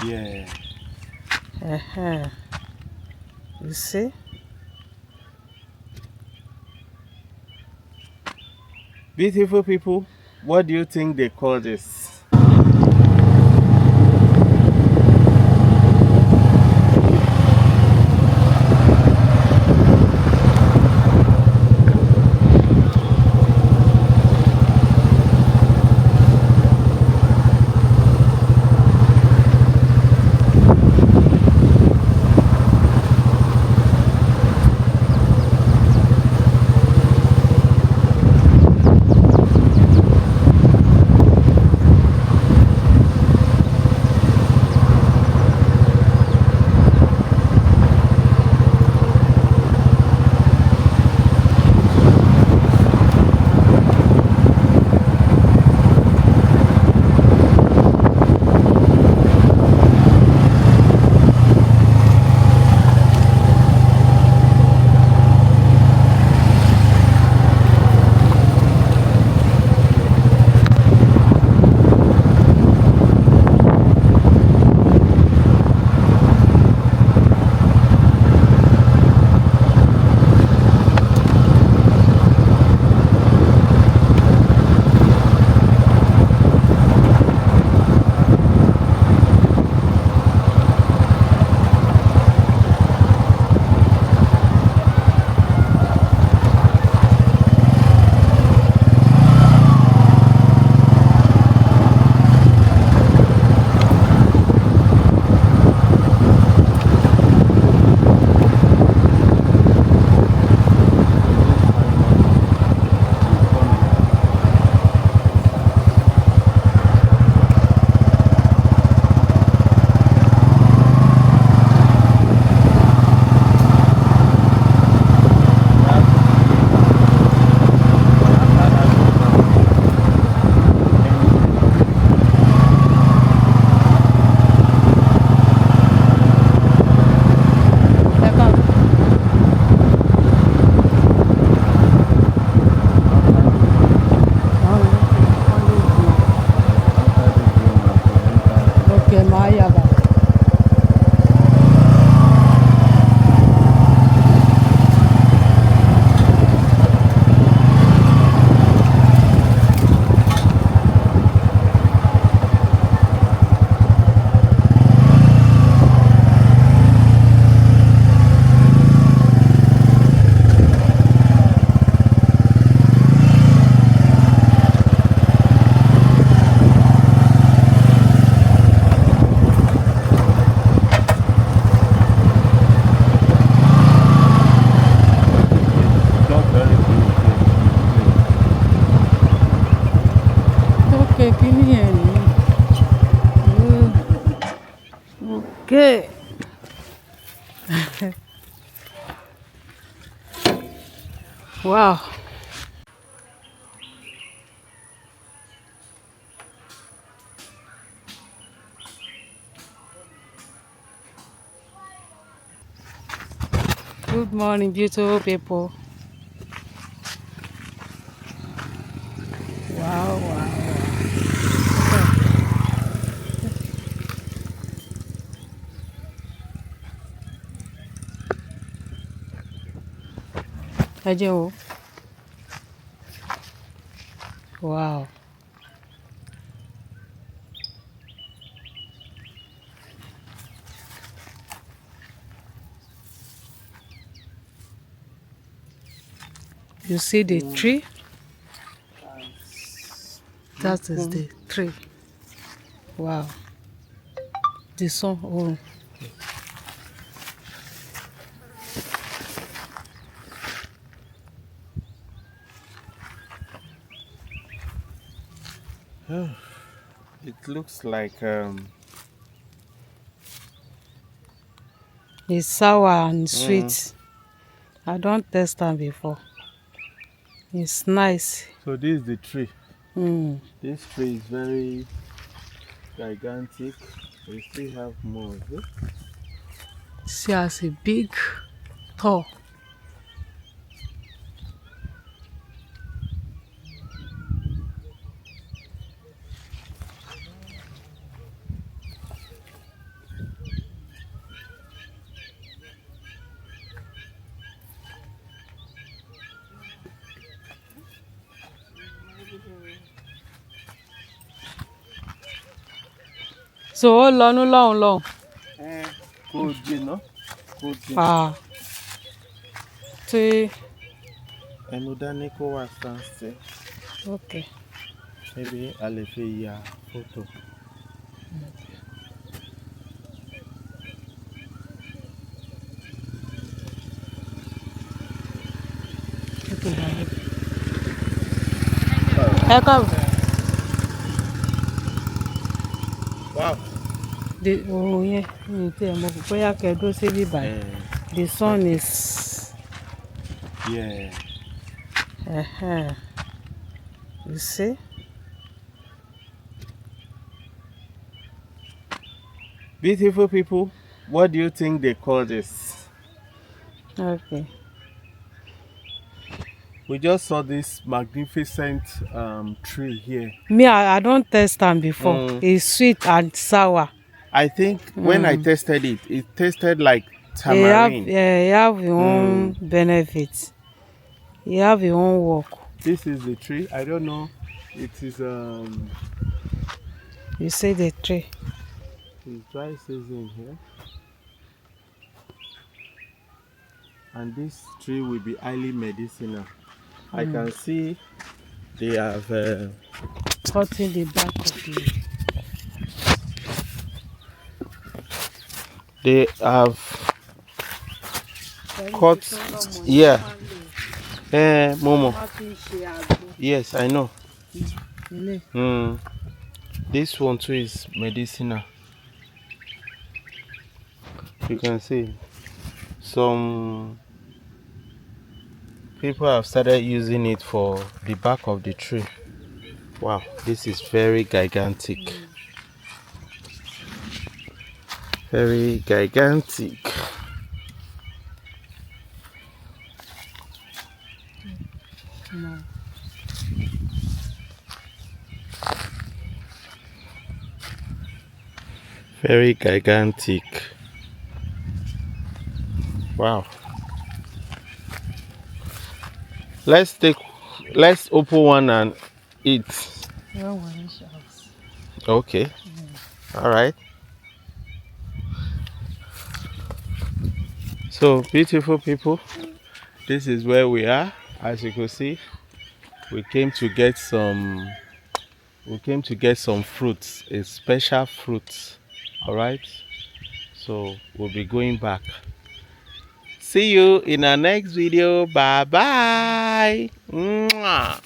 Yeah. You see? Beautiful people, what do you think they call this? Okay, Maya. It's not very Okay, can you hear me? Okay. Wow. Good morning, beautiful people. Wow, wow. Ajo. Wow. You see the tree? That is the tree. Wow. The sun. Oh. It looks like It's sour and sweet. I don't taste them before. It's nice. so this is the tree. Mm. This tree is very gigantic. We still have more of it. See, as a big, tall. So ó lọ́nú lọ́hùn lọ́hùn. Kò jìnnà, kò jìnnà. Ah. Tí. Ẹnu dání kó wá stand still. Okay. Maybe a lè fi ya photo. Ẹ káàbọ̀. Wow. Òun yẹn mi tí ẹ mọ̀ bóyá kẹ́dó síbí báyìí. The sun is. Yeah. You see? Beautiful people, what do you think they call this? Okay. We just saw this magnificent tree here. Me, I don't taste am before. It's sweet and sour. I think when I tasted it, it tasted like tamarind. It have your own benefits. You have your own work. This is the tree. I don't know. It is You see the tree. it's dry season here. And this tree will be highly medicinal. I can see they have Cutting the back of the. They have cut. Yeah. Momo. Yes, I know. This one too is medicinal. You can see some people have started using it for the back of the tree. Wow, this is very gigantic. Very gigantic. No. Very gigantic. Wow. Let's open one and eat. Okay. All right. So beautiful people, this is where we are. As you can see, we came to get some fruits, a special fruit. All right. So we'll be going back. See you in our next video. Bye bye. Mwah.